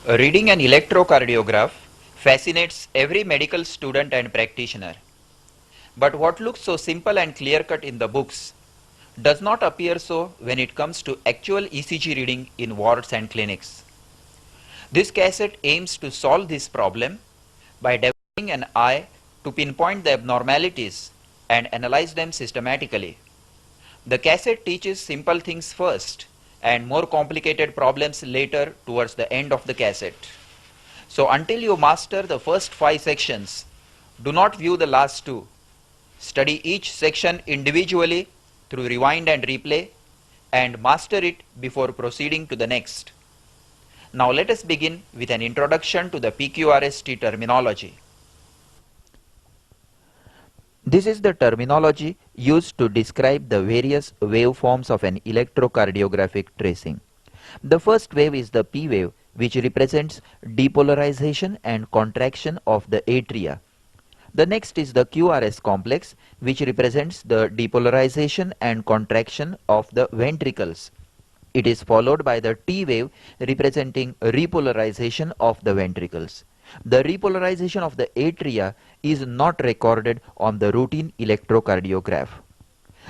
Reading an electrocardiograph fascinates every medical student and practitioner. But what looks so simple and clear-cut in the books does not appear so when it comes to actual ECG reading in wards and clinics. This cassette aims to solve this problem by developing an eye to pinpoint the abnormalities and analyze them systematically. The cassette teaches simple things first and more complicated problems later towards the end of the cassette. So until you master the first 5 sections, do not view the last 2. Study each section individually through rewind and replay and master it before proceeding to the next. Now let us begin with an introduction to the PQRST terminology. This is the terminology used to describe the various waveforms of an electrocardiographic tracing. The first wave is the P wave, which represents depolarization and contraction of the atria. The next is the QRS complex, which represents the depolarization and contraction of the ventricles. It is followed by the T wave, representing repolarization of the ventricles. The repolarization of the atria is not recorded on the routine electrocardiograph.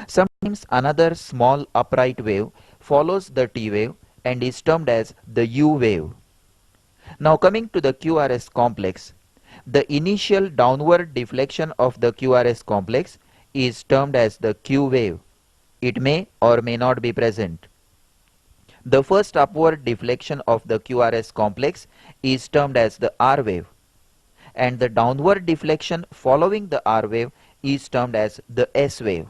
Sometimes another small upright wave follows the T wave and is termed as the U wave. Now coming to the QRS complex, the initial downward deflection of the QRS complex is termed as the Q wave. It may or may not be present. The first upward deflection of the QRS complex is termed as the R wave, and the downward deflection following the R wave is termed as the S wave.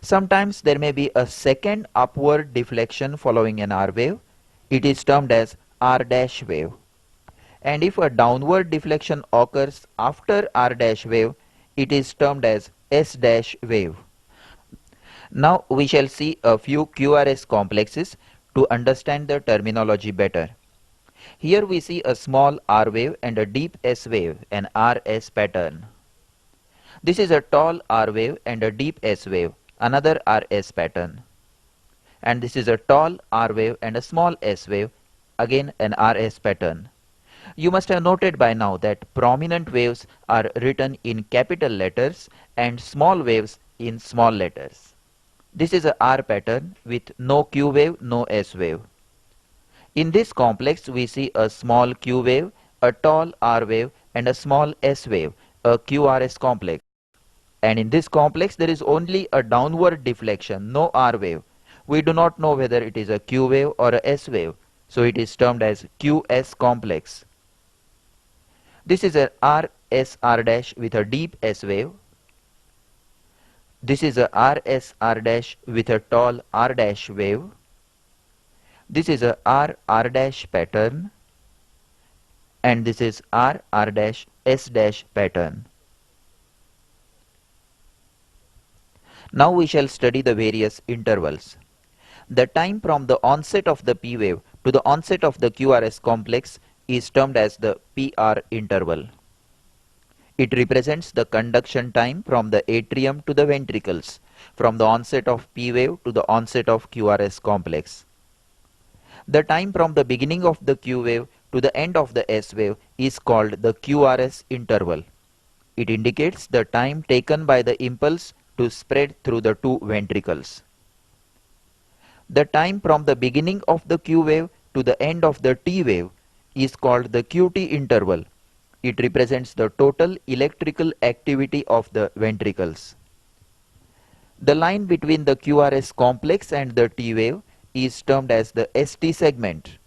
Sometimes there may be a second upward deflection following an R wave. It is termed as R dash wave. And if a downward deflection occurs after R dash wave, it is termed as S dash wave. Now we shall see a few QRS complexes to understand the terminology better. Here we see a small R wave and a deep S wave, an RS pattern. This is a tall R wave and a deep S wave, another RS pattern. And this is a tall R wave and a small S wave, again an RS pattern. You must have noted by now that prominent waves are written in capital letters and small waves in small letters. This is a R pattern with no Q wave, no S wave. In this complex we see a small Q wave, a tall R wave and a small S wave, a QRS complex. And in this complex there is only a downward deflection, no R wave. We do not know whether it is a Q wave or a S wave, so it is termed as QS complex. This is a RSR dash with a deep S wave. This is a RSR dash with a tall R dash wave. This is a RR dash pattern, and this is RR dash S dash pattern. Now we shall study the various intervals. The time from the onset of the P wave to the onset of the QRS complex is termed as the PR interval. It represents the conduction time from the atrium to the ventricles, from the onset of P wave to the onset of QRS complex. The time from the beginning of the Q wave to the end of the S wave is called the QRS interval. It indicates the time taken by the impulse to spread through the two ventricles. The time from the beginning of the Q wave to the end of the T wave is called the QT interval. It represents the total electrical activity of the ventricles. The line between the QRS complex and the T wave is termed as the ST segment,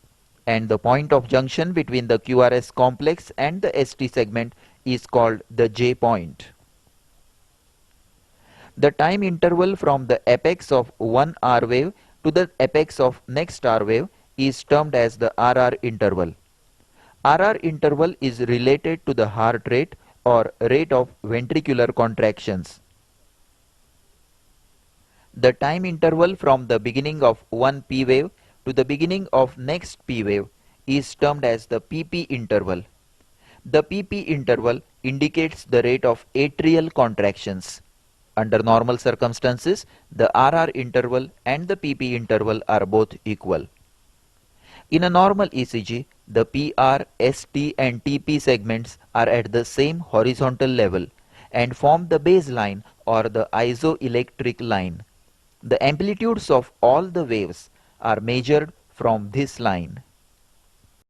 and the point of junction between the QRS complex and the ST segment is called the J point. The time interval from the apex of one R wave to the apex of next R wave is termed as the RR interval. RR interval is related to the heart rate or rate of ventricular contractions. The time interval from the beginning of one P wave to the beginning of next P wave is termed as the PP interval. The PP interval indicates the rate of atrial contractions. Under normal circumstances, the RR interval and the PP interval are both equal. In a normal ECG, The PR, ST and TP segments are at the same horizontal level and form the baseline or the isoelectric line. The amplitudes of all the waves are measured from this line.